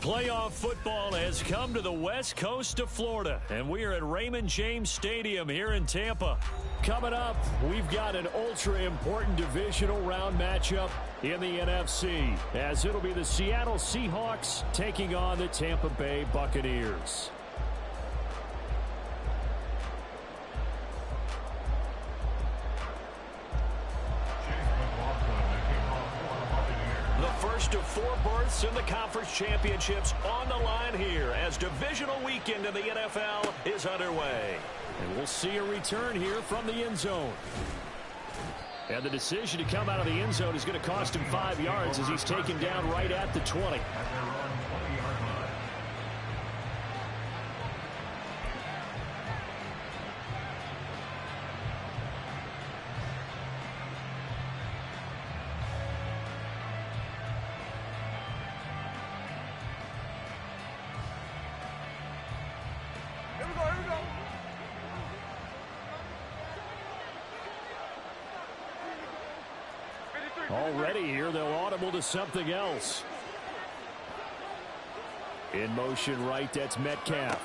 Playoff football has come to the west coast of Florida, and we are at Raymond James Stadium here in Tampa. Coming up, we've got an ultra-important divisional round matchup in the NFC, as it'll be the Seattle Seahawks taking on the Tampa Bay Buccaneers. First of 4 berths in the conference championships on the line here as divisional weekend in the NFL is underway. And we'll see a return here from the end zone. And the decision to come out of the end zone is going to cost him 5 yards as he's taken down right at the 20. Already here, they'll audible to something else. In motion right, that's Metcalf.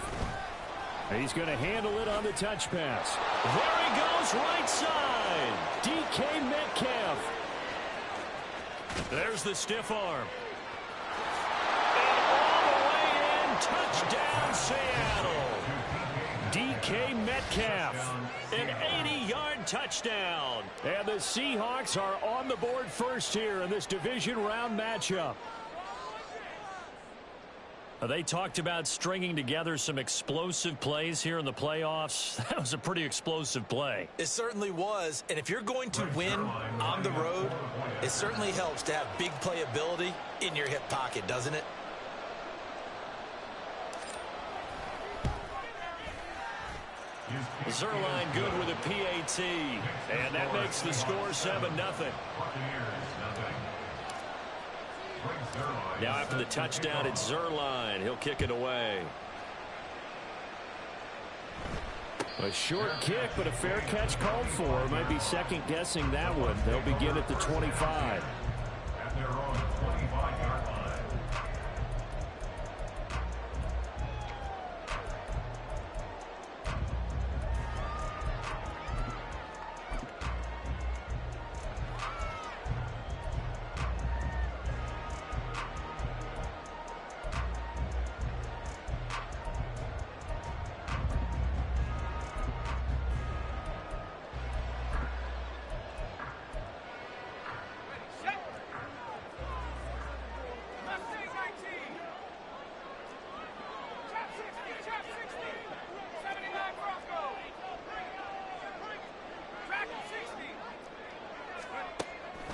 He's going to handle it on the touch pass. There he goes, right side. DK Metcalf. There's the stiff arm. And all the way in, touchdown Seattle. DK Metcalf, an 80-yard touchdown. And the Seahawks are on the board first here in this division round matchup. They talked about stringing together some explosive plays here in the playoffs. That was a pretty explosive play. It certainly was. And if you're going to win on the road, it certainly helps to have big playability in your hip pocket, doesn't it? Zerline good with a PAT, and that makes the score 7-0. Now after the touchdown, it's Zerline. He'll kick it away. A short kick, but a fair catch called for. Might be second-guessing that one. They'll begin at the 25. At their own 25-yard line.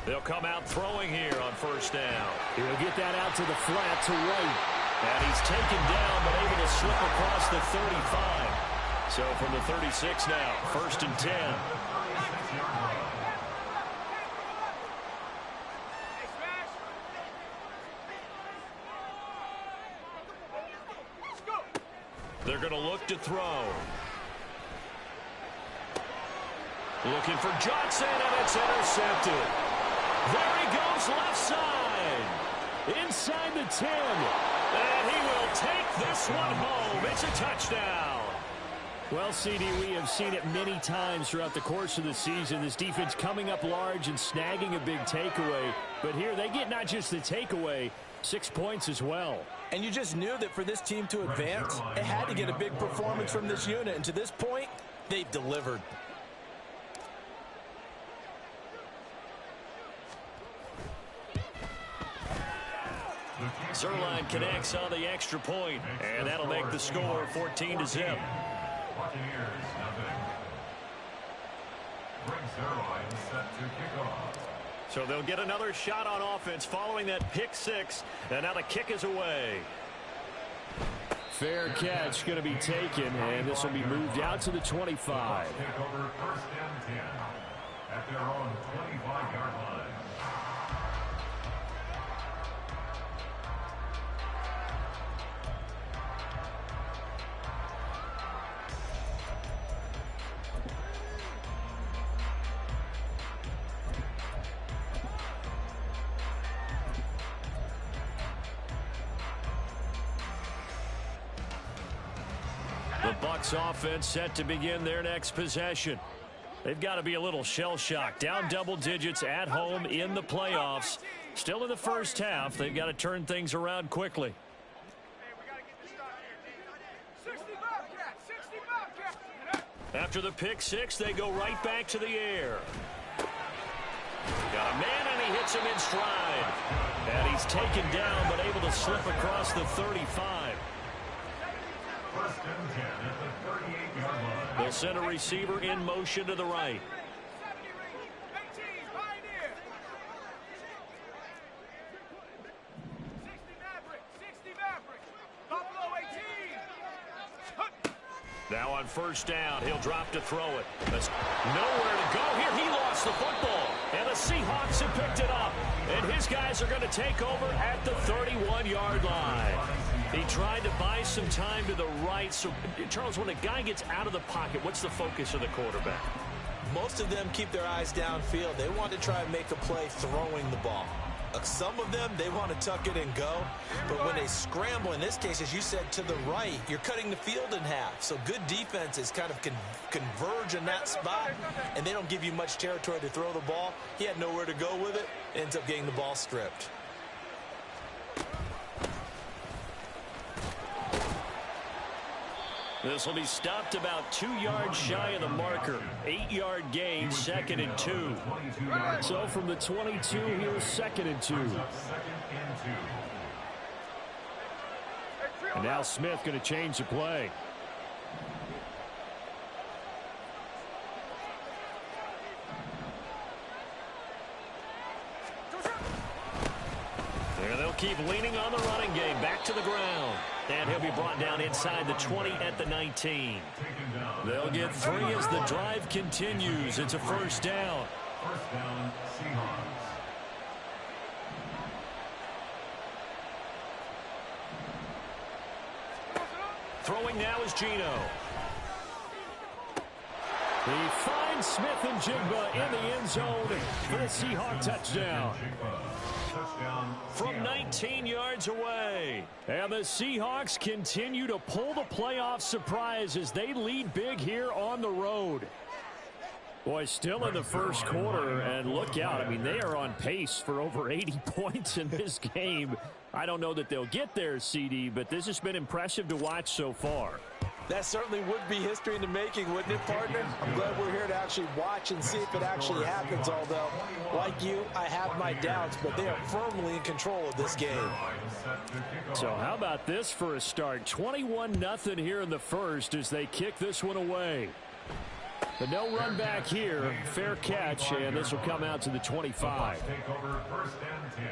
They'll come out throwing here on first down. He'll get that out to the flat to right. And he's taken down but able to slip across the 35. So from the 36 now, 1st and 10. They're going to look to throw. Looking for Johnson, and it's intercepted. There he goes, left side. Inside the 10. And he will take this one home. It's a touchdown. Well, CD, we have seen it many times throughout the course of the season. This defense coming up large and snagging a big takeaway. But here they get not just the takeaway, 6 points as well. And you just knew that for this team to advance, it had to get a big performance from this unit. And to this point, they've delivered. Zerline connects on the extra point, and that'll make the score 14-0. Buccaneers, nothing. Greg Zerline set to kick off. So they'll get another shot on offense following that pick six, and now the kick is away. Fair catch going to be taken, and this will be moved out to the 25. Take over 1st and 10 at their own 25-yard line. The Bucs offense set to begin their next possession. They've got to be a little shell-shocked. Down double digits at home in the playoffs. Still in the first half. They've got to turn things around quickly. After the pick six, they go right back to the air. Got a man, and he hits him in stride. And he's taken down, but able to slip across the 35. 1st and 10 at the 38-yard line. They'll send a receiver in motion to the right. Now on 1st down, he'll drop to throw it. That's nowhere to go here. He lost the football, and the Seahawks have picked it up. And his guys are going to take over at the 31-yard line. He tried to buy some time to the right. So, Charles, when a guy gets out of the pocket, what's the focus of the quarterback? Most of them keep their eyes downfield. They want to try and make a play throwing the ball. Some of them, they want to tuck it and go. But when they scramble, in this case, as you said, to the right, you're cutting the field in half. So good defenses kind of converge in that spot, and they don't give you much territory to throw the ball. He had nowhere to go with it. Ends up getting the ball stripped. This will be stopped about 2 yards shy of the marker. 8-yard gain, 2nd and 2. So from the 22, here's 2nd and 2. And now Smith going to change the play. There they'll keep leaning on the running game. Back to the ground. And he'll be brought down inside the 20 at the 19. They'll get 3 as the drive continues. It's a 1st down. 1st down, Seahawks. Throwing now is Gino. He finds Smith and Jigba in the end zone for the Seahawk touchdown. From 19 yards away. And the Seahawks continue to pull the playoff surprise as they lead big here on the road. Boy, still in the first quarter, and look out. I mean, they are on pace for over 80 points in this game. I don't know that they'll get there, CD, but this has been impressive to watch so far. That certainly would be history in the making, wouldn't it, partner? I'm glad we're here to actually watch and see if it actually happens, although, like you, I have my doubts, but they are firmly in control of this game. So how about this for a start? 21-0 here in the first as they kick this one away. But no run back here. Fair catch, and this will come out to the 25. Take over 1st and 10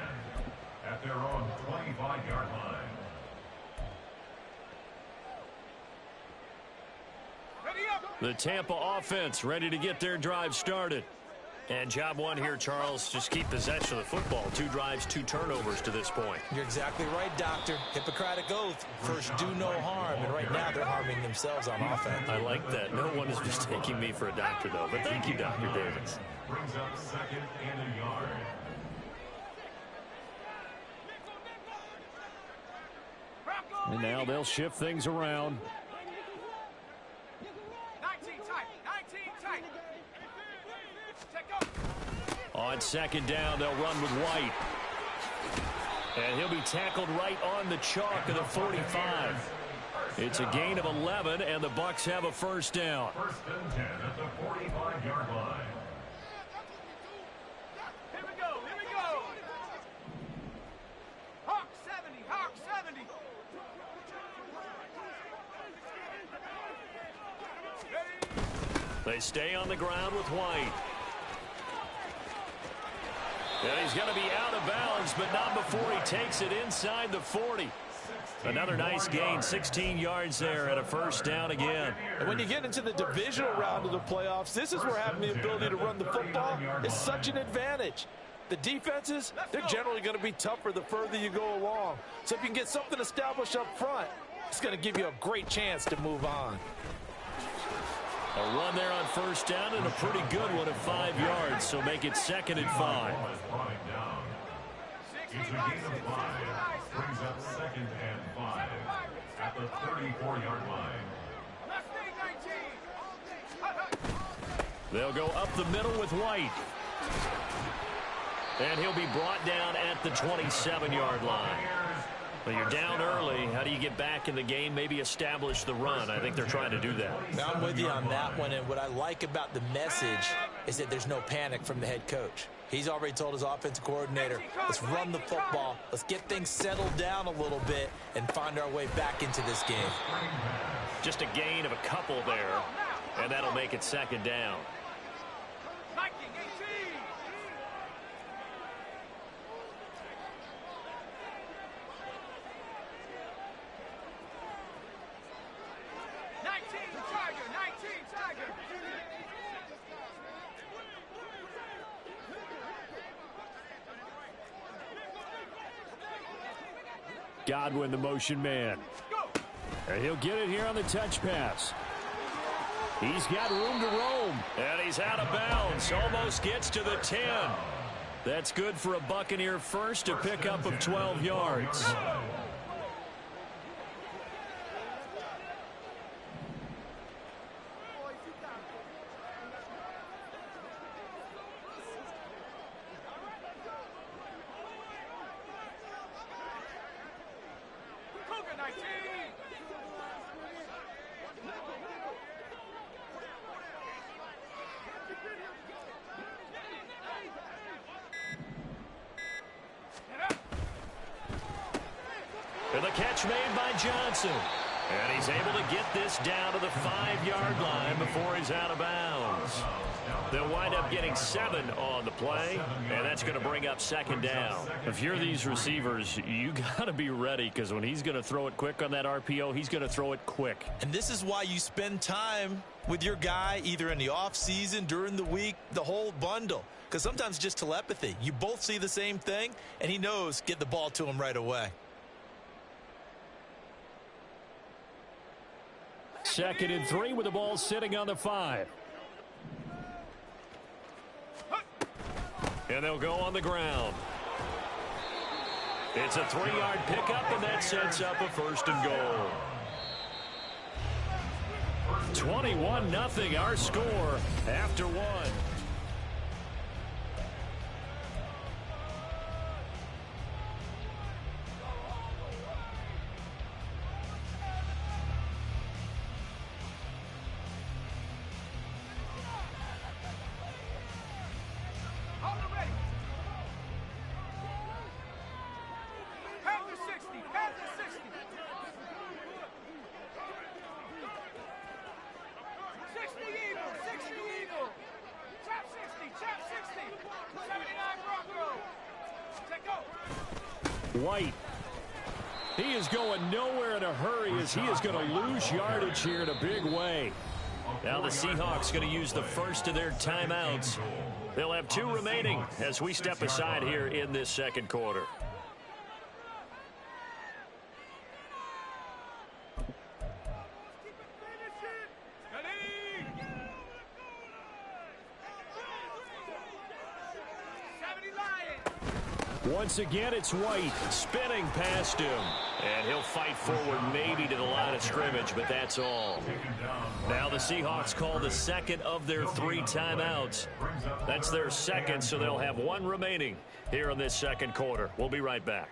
at their own 25-yard line. The Tampa offense ready to get their drive started. And job one here, Charles, just keep possession of the football. 2 drives, 2 turnovers to this point. You're exactly right, Doctor. Hippocratic oath. First, do no harm. And right now, they're harming themselves on offense. I like that. No one is mistaking me for a doctor, though. But thank you, Dr. Davis. Brings up 2nd and a yard. And now they'll shift things around. 19 tight. On 2nd down, they'll run with White. And he'll be tackled right on the chalk of the 45. It's a gain of 11, and the Bucs have a first down. 1st and 10 at the 45-yard line. Here we go. Hawks 70. They stay on the ground with White. And he's going to be out of bounds, but not before he takes it inside the 40. Another nice gain, 16 yards there, and a first down again. And when you get into the divisional round of the playoffs, this is where having the ability to run the football is such an advantage. The defenses, they're generally going to be tougher the further you go along. So if you can get something established up front, it's going to give you a great chance to move on. A run there on first down, and a pretty good one at 5 yards, so make it 2nd and 5. It's a gain of 5. Brings up 2nd and 5 at the 34-yard line. They'll go up the middle with White. And he'll be brought down at the 27-yard line. Well, you're down early. How do you get back in the game, maybe establish the run? I think they're trying to do that. I'm with you on that one, and what I like about the message is that there's no panic from the head coach. He's already told his offensive coordinator, let's run the football, let's get things settled down a little bit and find our way back into this game. Just a gain of a couple there, and that'll make it 2nd down. Godwin, the motion man. And he'll get it here on the touch pass. He's got room to roam. And he's out of bounds. Almost gets to the 10. That's good for a Buccaneer first, a pickup of 12 yards. And the catch made by Johnson. And he's able to get this down to the 5-yard line before he's out of bounds. They'll wind up getting 7 on the play, and that's going to bring up 2nd down. If you're these receivers, you got to be ready, because when he's going to throw it quick on that RPO, he's going to throw it quick. And this is why you spend time with your guy either in the offseason, during the week, the whole bundle. Because sometimes just telepathy. You both see the same thing, and he knows get the ball to him right away. 2nd and 3 with the ball sitting on the 5. And they'll go on the ground. It's a 3-yard pickup, and that sets up a 1st and goal. 21-0 our score after 1. White. He is going nowhere in a hurry as he is going to lose yardage here in a big way. Now the Seahawks going to use the first of their timeouts. They'll have 2 remaining as we step aside here in this second quarter. Once again, it's White spinning past him. And he'll fight forward maybe to the line of scrimmage, but that's all. Now the Seahawks call the second of their 3 timeouts. That's their second, so they'll have 1 remaining here in this second quarter. We'll be right back.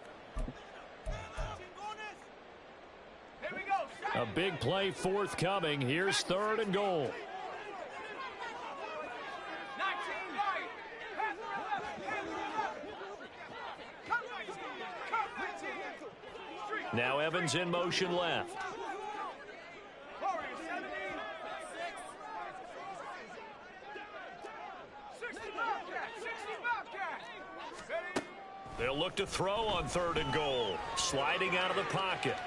A big play forthcoming. Here's 3rd and goal. Now Evans in motion left. They'll look to throw on 3rd and goal. Sliding out of the pocket.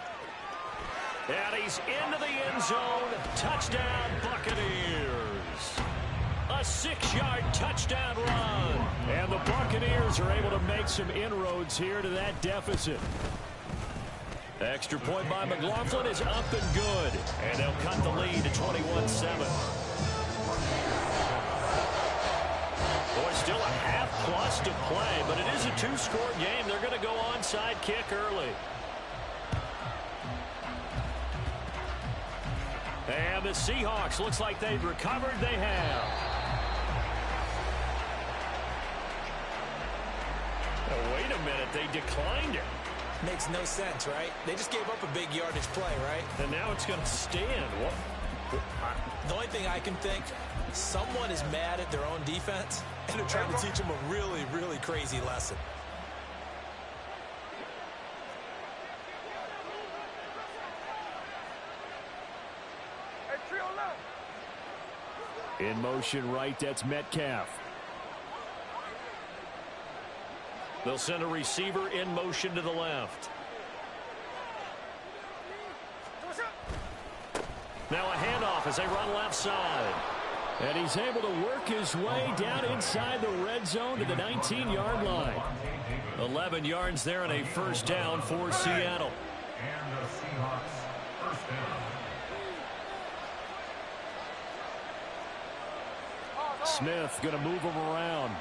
And he's into the end zone. Touchdown, Buccaneers. A 6-yard touchdown run. And the Buccaneers are able to make some inroads here to that deficit. Extra point by McLaughlin is up and good. And they'll cut the lead to 21-7. Boy, still a half plus to play, but it is a 2-score game. They're going to go onside kick early. And the Seahawks, looks like they've recovered. They have. Oh, wait a minute. They declined it. Makes no sense, right? They just gave up a big yardage play, right? And now it's going to stand. What? The only thing I can think, someone is mad at their own defense, and they're trying to teach them a really, really crazy lesson. In motion right, that's Metcalf. They'll send a receiver in motion to the left. Now a handoff as they run left side. And he's able to work his way down inside the red zone to the 19-yard line. 11 yards there and a first down for Seattle. And the Seahawks first down. Smith going to move him around.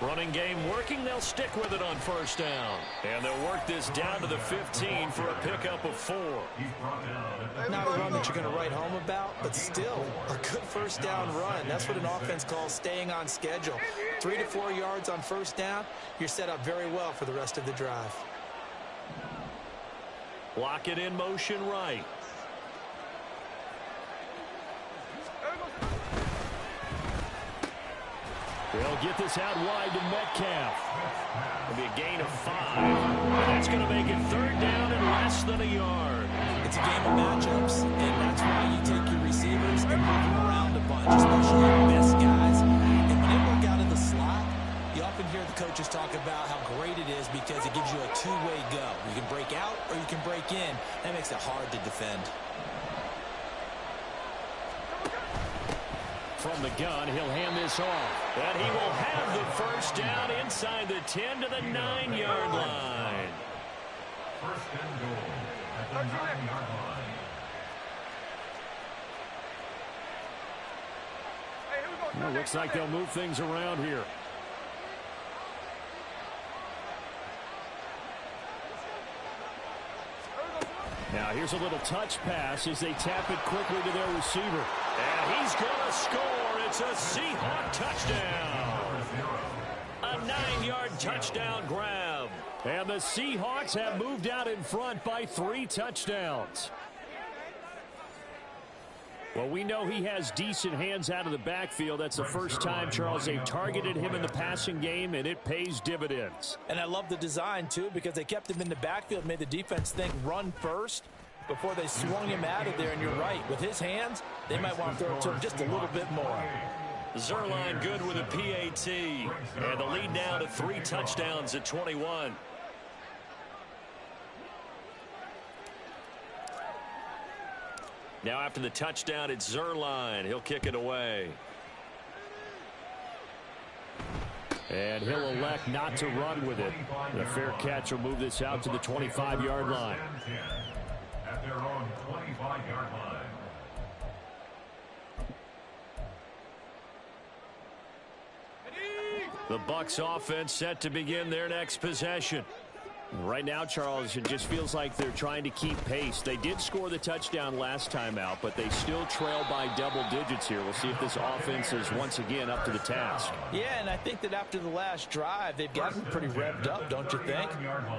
Running game working. They'll stick with it on first down. And they'll work this down to the 15 for a pickup of 4. Not a run that you're going to write home about, but still a good first down run. That's what an offense calls staying on schedule. 3 to 4 yards on first down. You're set up very well for the rest of the drive. Lock it in motion right. They'll get this out wide to Metcalf. It'll be a gain of 5. And that's going to make it 3rd down and less than a yard. It's a game of matchups, and that's why you take your receivers and move them around a bunch, especially your best guys. And when they work out in the slot, you often hear the coaches talk about how great it is because it gives you a 2-way go. You can break out or you can break in. That makes it hard to defend. From the gun, he'll hand this off. And he will have the first down inside the 10 to the 9-yard line. First and goal at the 9-yard line. Well, looks like they'll move things around here. Now here's a little touch pass as they tap it quickly to their receiver. And he's going to score. It's a Seahawk touchdown. A 9-yard touchdown grab. And the Seahawks have moved out in front by 3 touchdowns. Well, we know he has decent hands out of the backfield. That's the first time, Charles, they've targeted him in the passing game, and it pays dividends. And I love the design, too, because they kept him in the backfield, made the defense think run first before they swung him out of there. And you're right, with his hands, they might want to throw it to him just a little bit more. Zerline good with a PAT. And the lead now to 3 touchdowns at 21. Now after the touchdown, it's Zerline. He'll kick it away. And he'll elect not to run with it. The fair catch will move this out to the 25-yard line. At their own 25-yard line. The Bucs offense set to begin their next possession. Right now, Charles, it just feels like they're trying to keep pace. They did score the touchdown last time out, but they still trail by double digits here. We'll see if this offense is once again up to the task. Yeah, and I think that after the last drive, they've gotten pretty revved up, don't you think?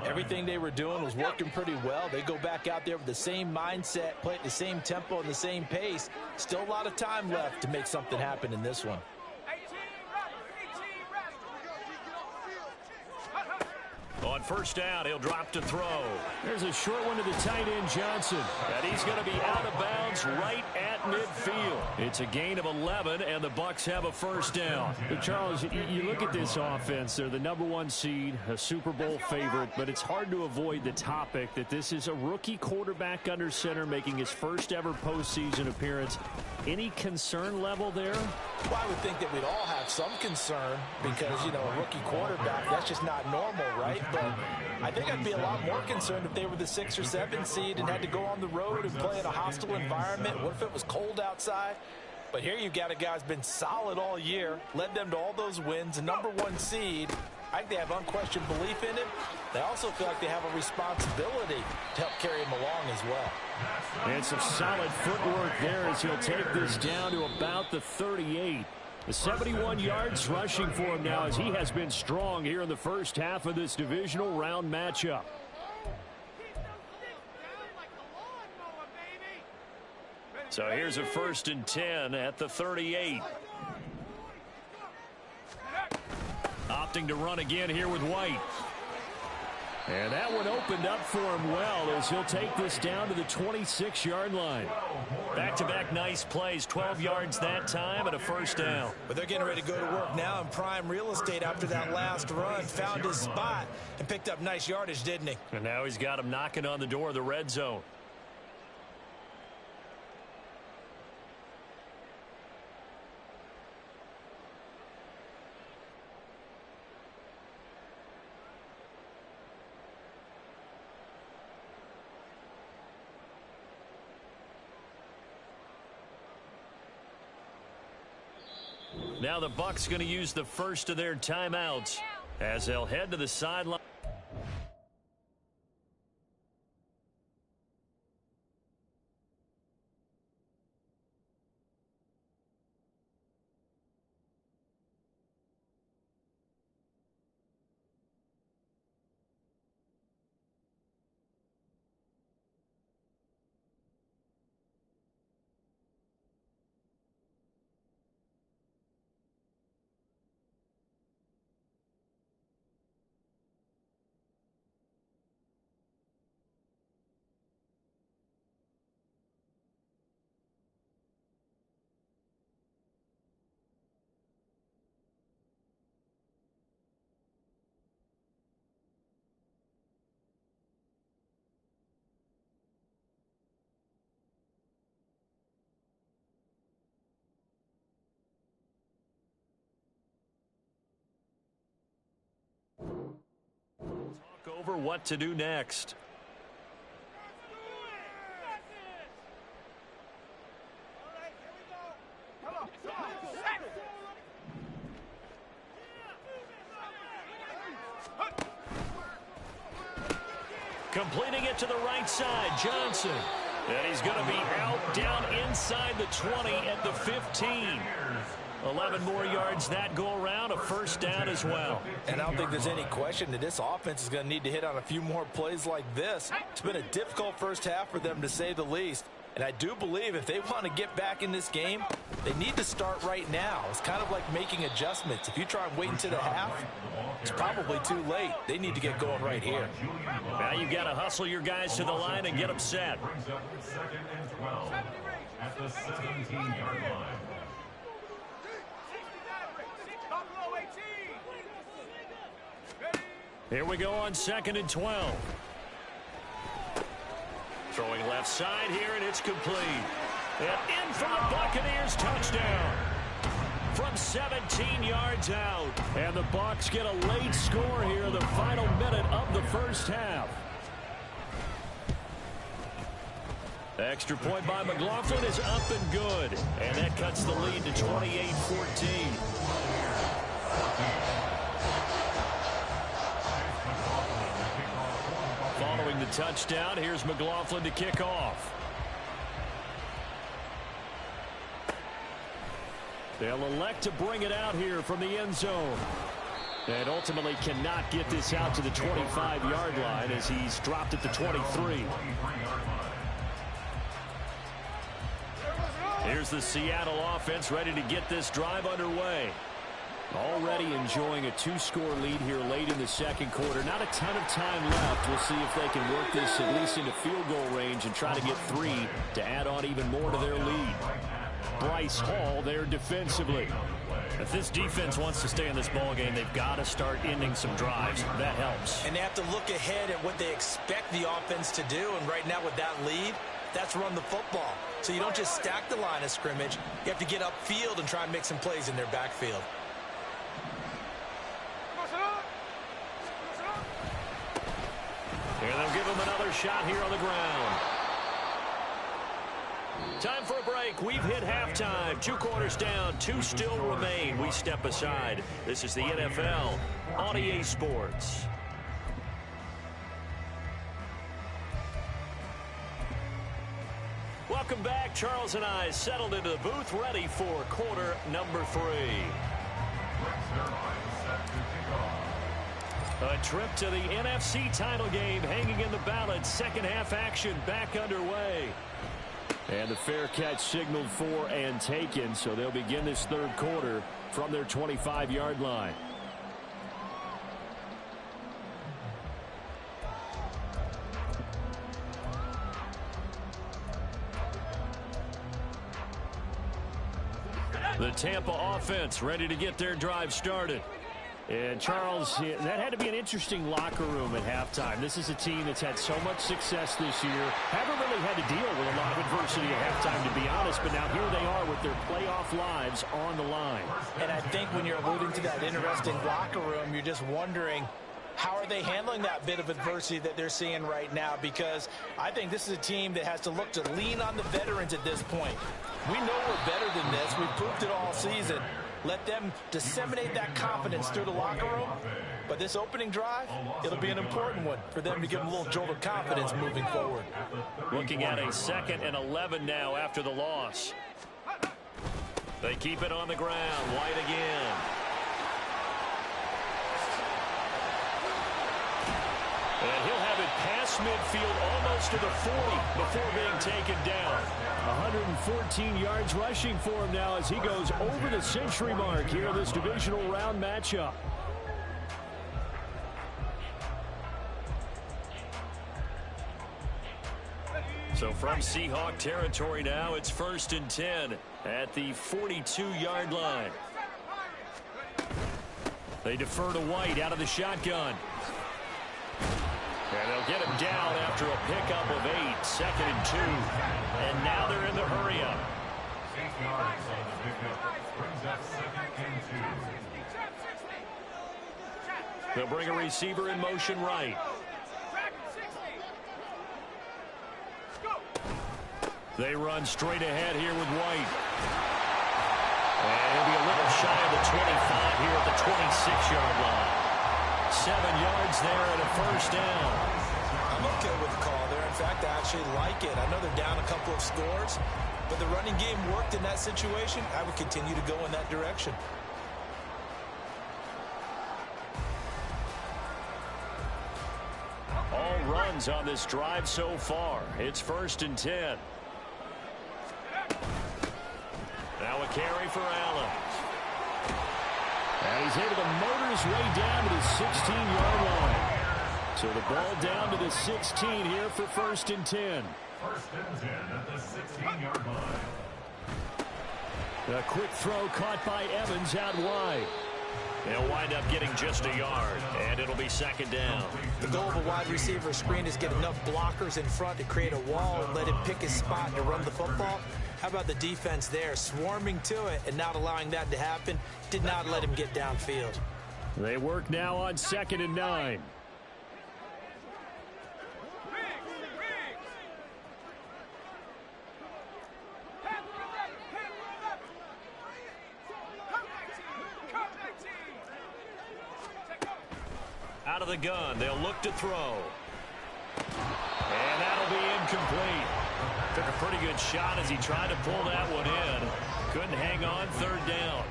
Everything they were doing was working pretty well. They go back out there with the same mindset, play at the same tempo and the same pace. Still a lot of time left to make something happen in this one. On first down, he'll drop to throw. There's a short one to the tight end, Johnson. And he's going to be out of bounds right at midfield. It's a gain of 11, and the Bucs have a first down. But Charles, you look at this offense. They're the #1 seed, a Super Bowl favorite, but it's hard to avoid the topic that this is a rookie quarterback under center making his first ever postseason appearance. Any concern level there? Well, I would think that we'd all have some concern because, you know, a rookie quarterback, that's just not normal, right? But I think I'd be a lot more concerned if they were the 6 or 7 seed and had to go on the road and play in a hostile environment. What if it was cold outside? But here you've got a guy who's been solid all year, led them to all those wins, a #1 seed. I think they have unquestioned belief in him. They also feel like they have a responsibility to help carry him along as well. And some solid footwork there as he'll take this down to about the 38. The 71 yards rushing for him now as he has been strong here in the first half of this divisional round matchup. So here's a 1st and 10 at the 38. Opting to run again here with White. And that one opened up for him well as he'll take this down to the 26-yard line. Back-to-back nice plays, 12 yards that time and a first down. But they're getting ready to go to work now in prime real estate after that last run. Found his spot and picked up nice yardage, didn't he? And now he's got him knocking on the door of the red zone. Now the Bucs going to use the first of their timeouts as they'll head to the sideline. Talk over what to do next. Completing it to the right side, Johnson. And he's going to be out down inside the 20 at the 15. 11 more yards that go around, a first down as well. And I don't think there's any question that this offense is going to need to hit on a few more plays like this. It's been a difficult first half for them, to say the least. And I do believe if they want to get back in this game, they need to start right now. It's kind of like making adjustments. If you try and wait until the half, it's probably too late. They need to get going right here. Now you've got to hustle your guys to the line and get them set. Brings up 2nd and 12 at the 17-yard line. Here we go on 2nd and 12. Throwing left side here, and it's complete. And in for the Buccaneers touchdown. From 17 yards out. And the Bucs get a late score here in the final minute of the first half. Extra point by McLaughlin is up and good. And that cuts the lead to 28-14. Following the touchdown, here's McLaughlin to kick off. They'll elect to bring it out here from the end zone. And ultimately cannot get this out to the 25-yard line as he's dropped at the 23. Here's the Seattle offense ready to get this drive underway. Already enjoying a 2-score lead here late in the second quarter. Not a ton of time left. We'll see if they can work this at least into field goal range and try to get 3 to add on even more to their lead. Bryce Hall there defensively. If this defense wants to stay in this ball game, they've got to start ending some drives. That helps. And they have to look ahead at what they expect the offense to do. And right now with that lead, that's run the football. So you don't just stack the line of scrimmage. You have to get upfield and try and make some plays in their backfield. And they'll give him another shot here on the ground. Time for a break. We've hit halftime. 2 quarters down. 2 still remain. We step aside. This is the NFL on EA Sports. Welcome back. Charles and I settled into the booth, ready for quarter number 3. A trip to the NFC title game hanging in the balance. Second half action back underway. And the fair catch signaled for and taken, so they'll begin this third quarter from their 25-yard line. The Tampa offense ready to get their drive started. And, Charles, that had to be an interesting locker room at halftime. This is a team that's had so much success this year. Haven't really had to deal with a lot of adversity at halftime, to be honest. But now here they are with their playoff lives on the line. And I think when you're alluding to that interesting locker room, you're just wondering, how are they handling that bit of adversity that they're seeing right now? Because I think this is a team that has to look to lean on the veterans at this point. We know we're better than this. We've proved it all season. Let them disseminate that confidence through the locker room. But this opening drive, it'll be an important one for them to give them a little jolt of confidence moving forward. Looking at a 2nd and 11 now after the loss. They keep it on the ground. White again. And he'll have it past midfield almost to the 40 before being taken down. 114 yards rushing for him now as he goes over the century mark here in this divisional round matchup. So from Seahawk territory now, it's 1st and 10 at the 42-yard line. They defer to White out of the shotgun. And they'll get him down after a pickup of 8, 2nd and 2. And now they're in the hurry-up. 6 yards on the pickup. Brings up 2nd and 2. They'll bring a receiver in motion right. They run straight ahead here with White. And he'll be a little shy of the 25 here at the 26-yard line. 7 yards there and a 1st down. I'm okay with the call there. In fact, I actually like it. I know they're down a couple of scores, but the running game worked in that situation. I would continue to go in that direction. All runs on this drive so far. It's 1st and 10. Now a carry for Allen. And he's able to motor his way down to the 16-yard line. So the ball down to the 16 here for 1st and 10. 1st and 10 at the 16-yard line. A quick throw caught by Evans out wide. They'll wind up getting just a yard, and it'll be 2nd down. The goal of a wide receiver screen is get enough blockers in front to create a wall and let him pick his spot to run the football. How about the defense there, swarming to it and not allowing that to happen? Did not let him get downfield. They work now on 2nd and 9. Out of the gun, they'll look to throw. And that'll be incomplete. Took a pretty good shot as he tried to pull that one in. Couldn't hang on, 3rd down.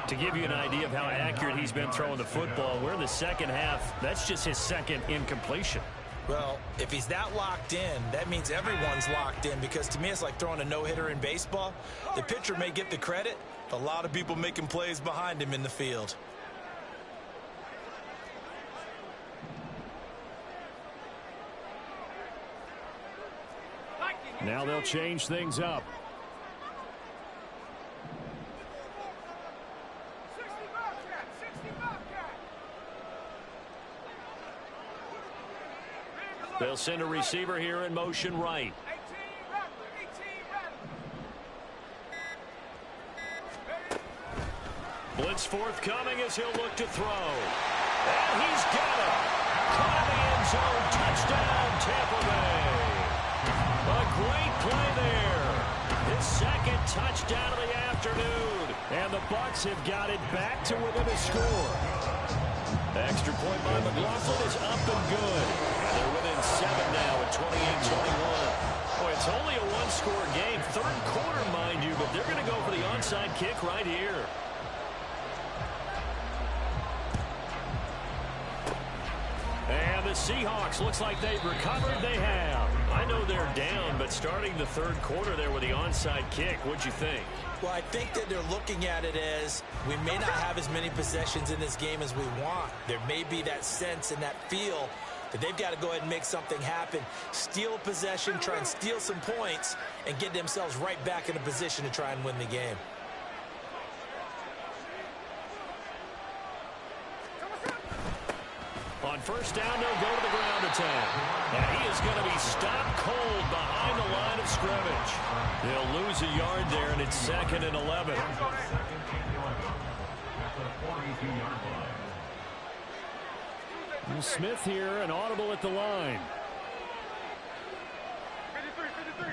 To give you an idea of how accurate he's been throwing the football, we're in the second half. That's just his 2nd incompletion. Well, if he's that locked in, that means everyone's locked in, because to me it's like throwing a no-hitter in baseball. The pitcher may get the credit, but a lot of people making plays behind him in the field. Now they'll change things up. They'll send a receiver here in motion right. Blitz forthcoming as he'll look to throw. And he's got it. Caught in the end zone. Touchdown, Tampa Bay. A great play there. His 2nd touchdown of the afternoon. And the Bucs have got it back to within a score. Extra point by McLaughlin is up and good. And they're within 7 now at 28-21. Boy, it's only a one-score game. 3rd quarter, mind you, but they're going to go for the onside kick right here. And the Seahawks, looks like they've recovered. They have. I know they're down, but starting the 3rd quarter there with the onside kick, what'd you think? Well, I think that they're looking at it as we may not have as many possessions in this game as we want. There may be that sense and that feel that they've got to go ahead and make something happen. Steal a possession, try and steal some points, and get themselves right back in a position to try and win the game. On 1st down, they'll go to the ground attack. And he is going to be stopped cold behind the line of scrimmage. They'll lose a yard there, and it's 2nd and 11. Smith here, an audible at the line. 53, 53.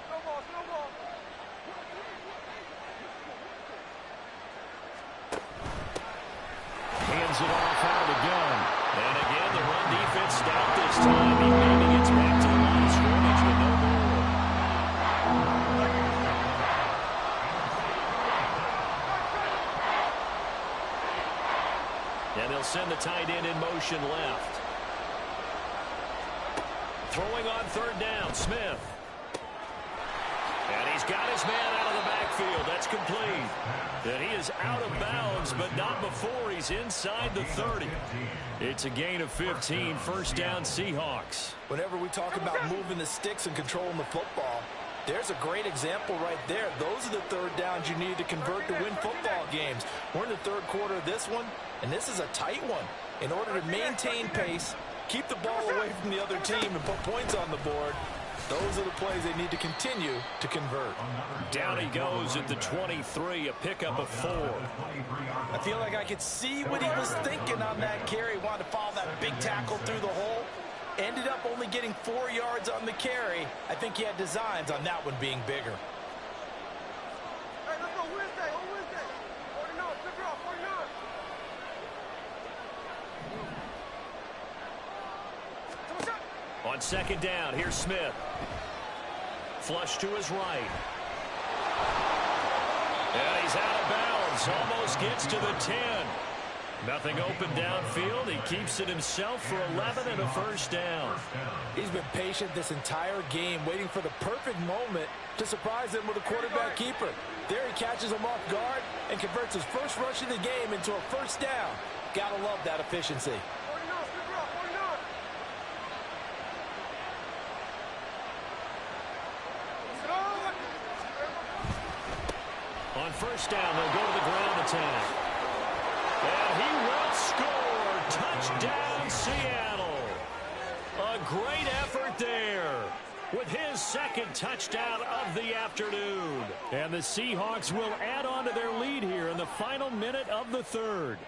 Snowball, snowball. Hands it off out of the gun. And again, the run defense stopped this time. He maybe gets back to the line of scrimmage with no more. And they'll send the tight end in motion left. Throwing on 3rd down, Smith. And he's got his man out of the backfield. That's complete. And he is out of bounds, but not before he's inside the 30. It's a gain of 15, 1st down Seahawks. Whenever we talk about moving the sticks and controlling the football, there's a great example right there. Those are the 3rd downs you need to convert to win football games. We're in the 3rd quarter of this one, and this is a tight one. In order to maintain pace, keep the ball away from the other team, and put points on the board, those are the plays they need to continue to convert. Down he goes at the 23, a pickup of 4. I feel like I could see what he was thinking on that carry. Wanted to follow that big tackle through the hole. Ended up only getting 4 yards on the carry. I think he had designs on that one being bigger. Hey, let's go Wednesday, on Wednesday. 49, flip it off, 49. On 2nd down, here's Smith. Flush to his right. And he's out of bounds. Almost gets to the 10. Nothing open downfield. He keeps it himself for 11 and a 1st down. He's been patient this entire game, waiting for the perfect moment to surprise them with a quarterback keeper. There he catches him off guard and converts his first rush of the game into a 1st down. Gotta love that efficiency. 49, flip it off, 49. On 1st down, they'll go to the ground attack. And he will score. Touchdown, Seattle. A great effort there. with his second touchdown of the afternoon. And the Seahawks will add on to their lead here in the final minute of the third.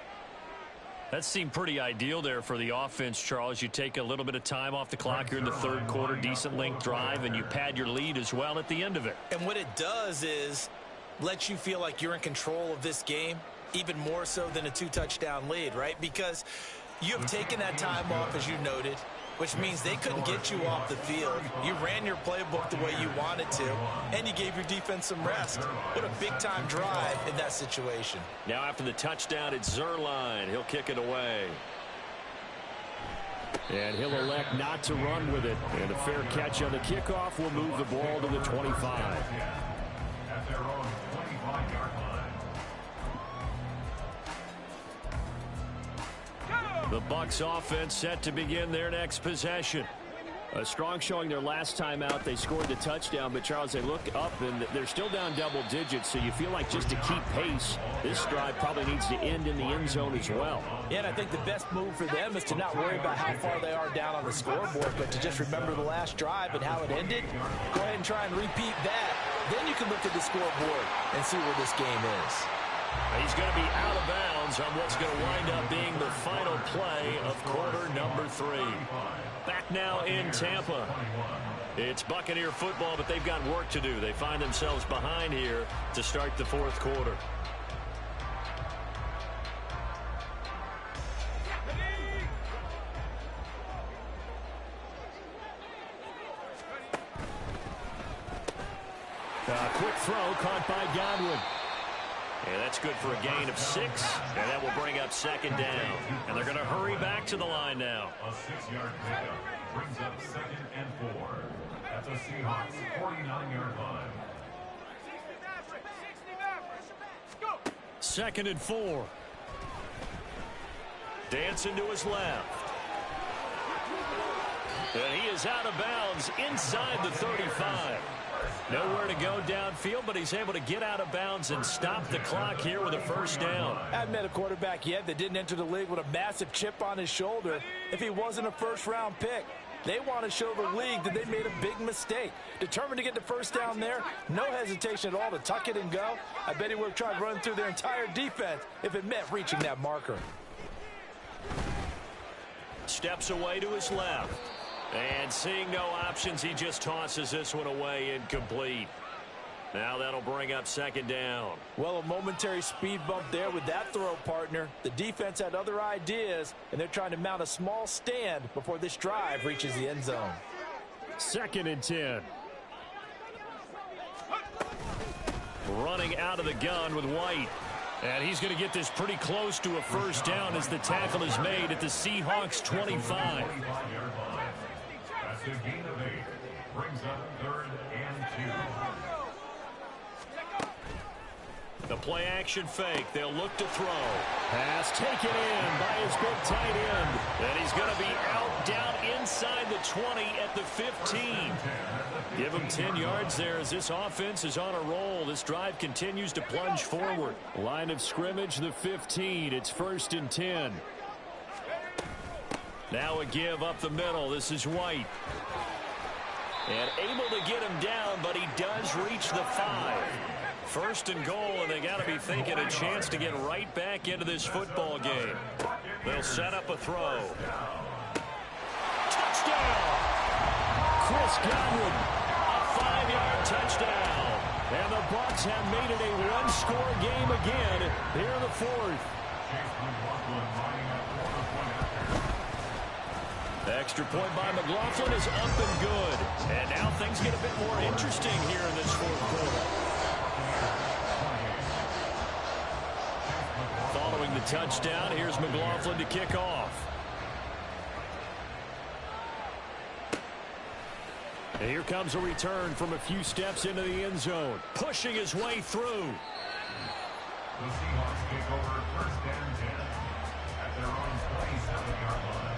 That seemed pretty ideal there for the offense, Charles. You take a little bit of time off the clock here in the third quarter, decent length drive, and you pad your lead as well at the end of it. And what it does is let you feel like you're in control of this game, even more so than a 2-touchdown lead, right? Because you have taken that time off, as you noted, which means they couldn't get you off the field. You ran your playbook the way you wanted to, and you gave your defense some rest. What a big-time drive in that situation. Now after the touchdown, it's Zerline. He'll kick it away. And he'll elect not to run with it. And a fair catch on the kickoff will move the ball to the 25. At their own 25-yard line. The Bucs offense set to begin their next possession. A strong showing their last time out. They scored the touchdown, but Charles, they look up and they're still down double digits, so you feel like just to keep pace, this drive probably needs to end in the end zone as well. Yeah, and I think the best move for them is to not worry about how far they are down on the scoreboard, but to just remember the last drive and how it ended. Go ahead and try and repeat that. Then you can look at the scoreboard and see where this game is. He's going to be out of bounds on what's going to wind up being the final play of quarter number 3. Back now in Tampa. It's Buccaneer football, but they've got work to do. They find themselves behind here to start the fourth quarter. Quick throw caught by Godwin. And that's good for a gain of 6, and that will bring up second down. And they're going to hurry back to the line now. A 6-yard pickup brings up 2nd and 4 at the Seahawks 49-yard line. 2nd and 4. Dancing to his left. And he is out of bounds inside the 35. Nowhere to go downfield, but he's able to get out of bounds and stop the clock here with a first down. I haven't met a quarterback yet that didn't enter the league with a massive chip on his shoulder if he wasn't a first-round pick. They want to show the league that they made a big mistake. Determined to get the first down there, no hesitation at all to tuck it and go. I bet he would have tried running through their entire defense if it meant reaching that marker. Steps away to his left. And seeing no options, he just tosses this one away incomplete. Now that'll bring up second down. Well, a momentary speed bump there with that throw, partner. The defense had other ideas, and they're trying to mount a small stand before this drive reaches the end zone. 2nd and 10. Running out of the gun with White. And he's going to get this pretty close to a first down as the tackle is made at the Seahawks 25. That's a gain of 8. Brings up 3rd and 2. The play action fake. They'll look to throw. Pass taken in by his big tight end. And he's going to be out down inside the 20 at the 15. Give him 10 yards there as this offense is on a roll. This drive continues to plunge forward. Line of scrimmage, the 15. It's 1st and 10. Now a give up the middle. This is White. And able to get him down, but he does reach the 5. 1st and goal, and they got to be thinking a chance to get right back into this football game. They'll set up a throw. Touchdown! Chris Godwin, a 5-yard touchdown. And the Bucs have made it a one-score game again here in the 4th. Extra point by McLaughlin is up and good. And now things get a bit more interesting here in this 4th quarter. Following the touchdown, here's McLaughlin to kick off. And here comes a return from a few steps into the end zone. Pushing his way through. The Seahawks take over 1st and 10 at their own 27-yard line.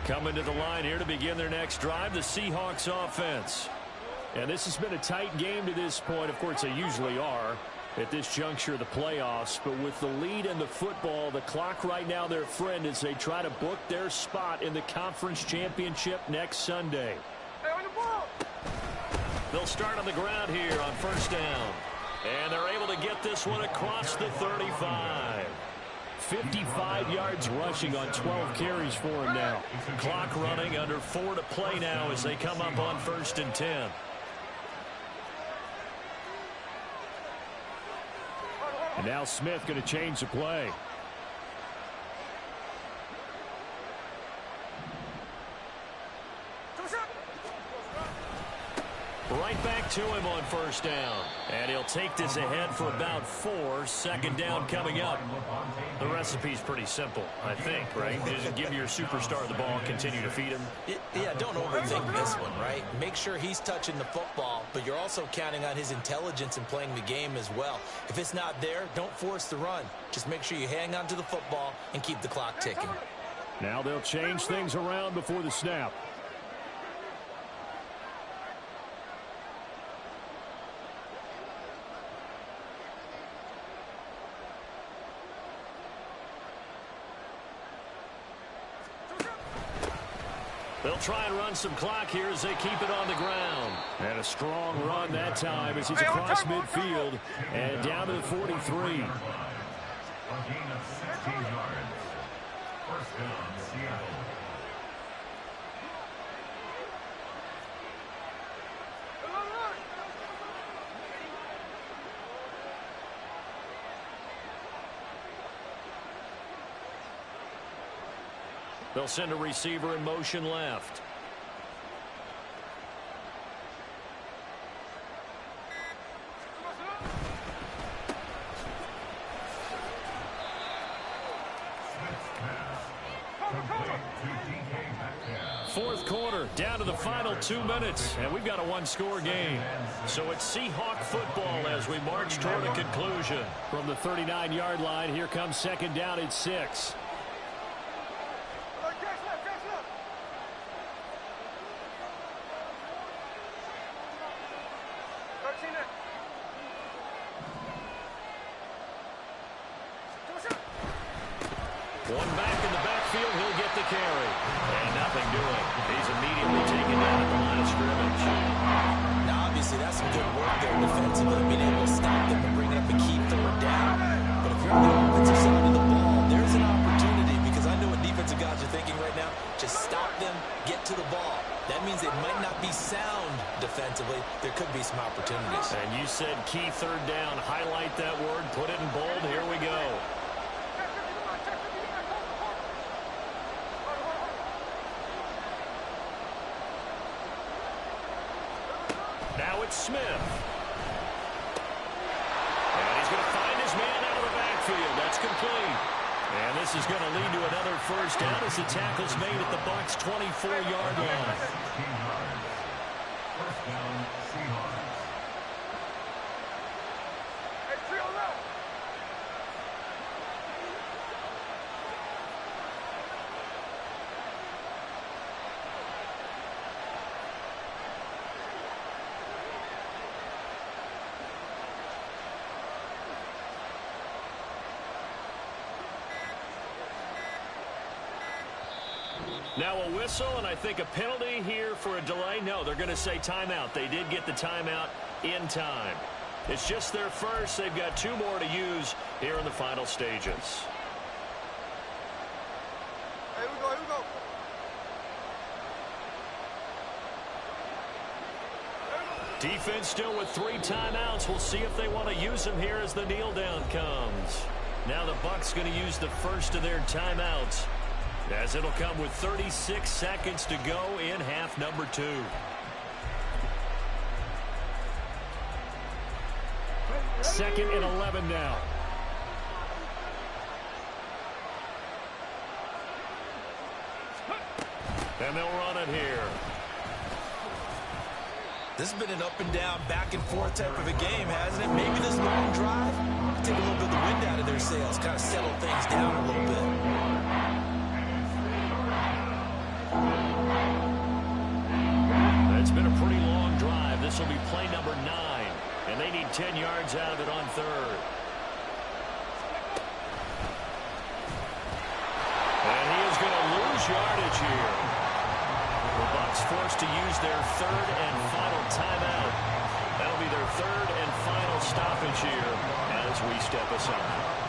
Coming to the line here to begin their next drive, the Seahawks offense. And this has been a tight game to this point. Of course, they usually are at this juncture of the playoffs. But with the lead in the football, the clock right now their friend as they try to book their spot in the conference championship next Sunday. Hey, on the ball! They'll start on the ground here on first down. And they're able to get this one across the 35. 55 yards rushing on 12 carries for him now. Clock running, under 4 to play now as they come up on first and 10. And now Smith going to change the play. Right back to him on first down. And he'll take this ahead for about 4. Second down coming up. The recipe's pretty simple, I think, right? Just give your superstar the ball, continue to feed him. Yeah, don't overthink this one, right? Make sure he's touching the football, but you're also counting on his intelligence in playing the game as well. If it's not there, don't force the run. Just make sure you hang on to the football and keep the clock ticking. Now they'll change things around before the snap. They'll try and run some clock here as they keep it on the ground. And a strong run that time as he's across midfield and down to the 43. A gain of 16 yards. First down, Seattle. They'll send a receiver in motion left. Fourth quarter, down to the final 2 minutes, and we've got a one-score game. So it's Seahawk football as we march toward a conclusion. From the 39-yard line, here comes second down at 6. One back in the backfield, he'll get the carry. And nothing doing. He's immediately taken down at the line of scrimmage. Now, obviously, that's some good work there defensively, being able to stop them and bring up a key third down. But if you're on the offensive side of the ball, there's an opportunity, because I know what defensive guys are thinking right now. Just stop them, get to the ball. That means they might not be sound defensively. There could be some opportunities. And you said key third down. Highlight that word. Put it in bold. Here we go. Now it's Smith. And he's going to find his man out of the backfield. That's complete. And this is going to lead to another first down as the tackle's made at the Bucs' 24-yard line. First down, Seahawks. Now a whistle, and I think a penalty here for a delay. No, they're going to say timeout. They did get the timeout in time. It's just their first. They've got 2 more to use here in the final stages. Here we go, here we go. Defense still with 3 timeouts. We'll see if they want to use them here as the kneel down comes. Now the Bucs going to use the first of their timeouts, as it'll come with 36 seconds to go in half number 2. Second and 11 now. And they'll run it here. This has been an up and down, back and forth type of a game, hasn't it? Maybe this long drive take a little bit of the wind out of their sails, kind of settle things down a little bit. 10 yards out of it on third. And he is going to lose yardage here. The Bucs forced to use their third and final timeout. That'll be their third and final stoppage here as we step aside.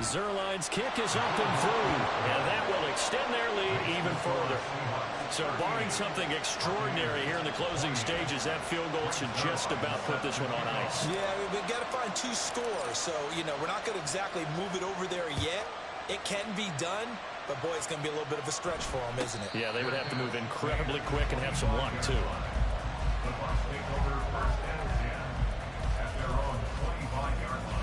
Zerline's kick is up and through, and that will extend their lead even further. So barring something extraordinary here in the closing stages, that field goal should just about put this one on ice. Yeah, we've got to find 2 scores. So, you know, we're not going to exactly move it over there yet. It can be done, but, boy, it's going to be a little bit of a stretch for them, isn't it? Yeah, they would have to move incredibly quick and have some luck, too. The Bucs take over first and 10 at their own 25-yard line.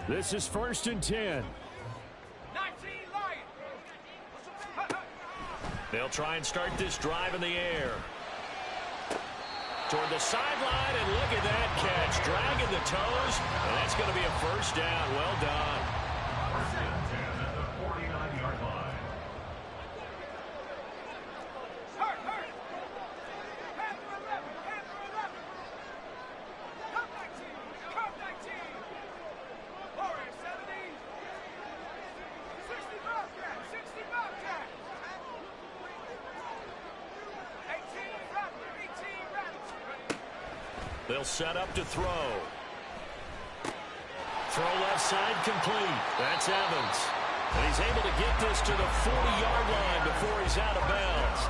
This is 1st and 10. 19 Lions. They'll try and start this drive in the air. Toward the sideline, and look at that catch. Dragging the toes, and that's going to be a first down. Well done. First and 10 at the 49-yard line. Hurt. Panther 11. Come 19. Warriors 70. 60 Bobcat. 18 Rattles. They'll set up to throw. Throw left side complete. That's Evans. And he's able to get this to the 40-yard line before he's out of bounds.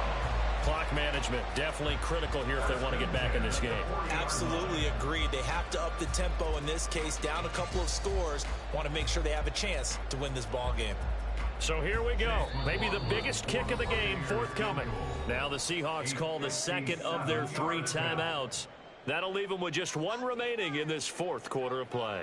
Clock management definitely critical here if they want to get back in this game. Absolutely agreed. They have to up the tempo in this case, down a couple of scores. Want to make sure they have a chance to win this ball game. So here we go. Maybe the biggest kick of the game forthcoming. Now the Seahawks call the second of their 3 timeouts. That'll leave them with just 1 remaining in this 4th quarter of play.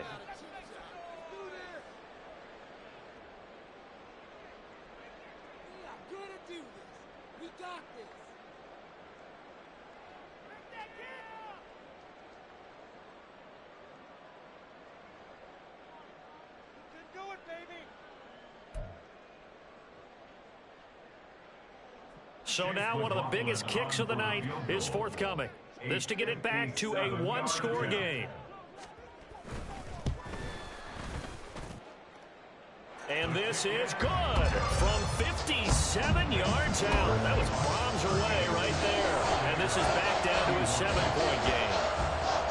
So now one of the biggest kicks of the night is forthcoming. This to get it back to a 1-score game. And this is good from 57 yards out. That was bombs away right there. And this is back down to a 7-point game.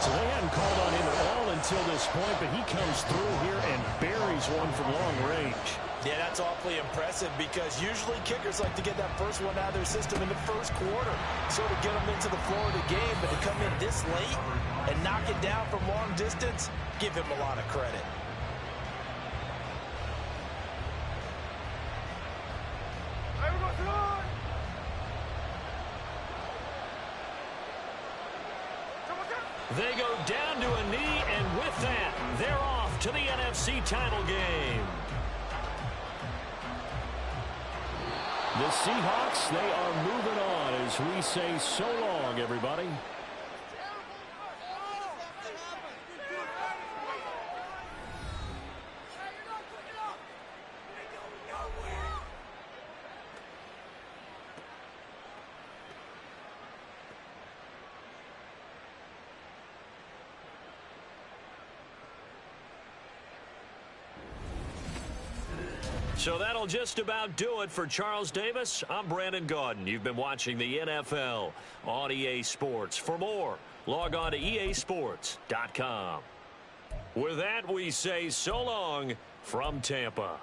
So they hadn't called on him at all until this point, but he comes through here and buries one from long range. Yeah, that's awfully impressive because usually kickers like to get that first one out of their system in the first quarter, sort of get them into the flow of the game, but to come in this late and knock it down from long distance, give him a lot of credit. They go down to a knee, and with that, they're off to the NFC title game. The Seahawks, they are moving on as we say so long, everybody. So that'll just about do it for Charles Davis. I'm Brandon Gaudin. You've been watching the NFL on EA Sports. For more, log on to easports.com. With that, we say so long from Tampa.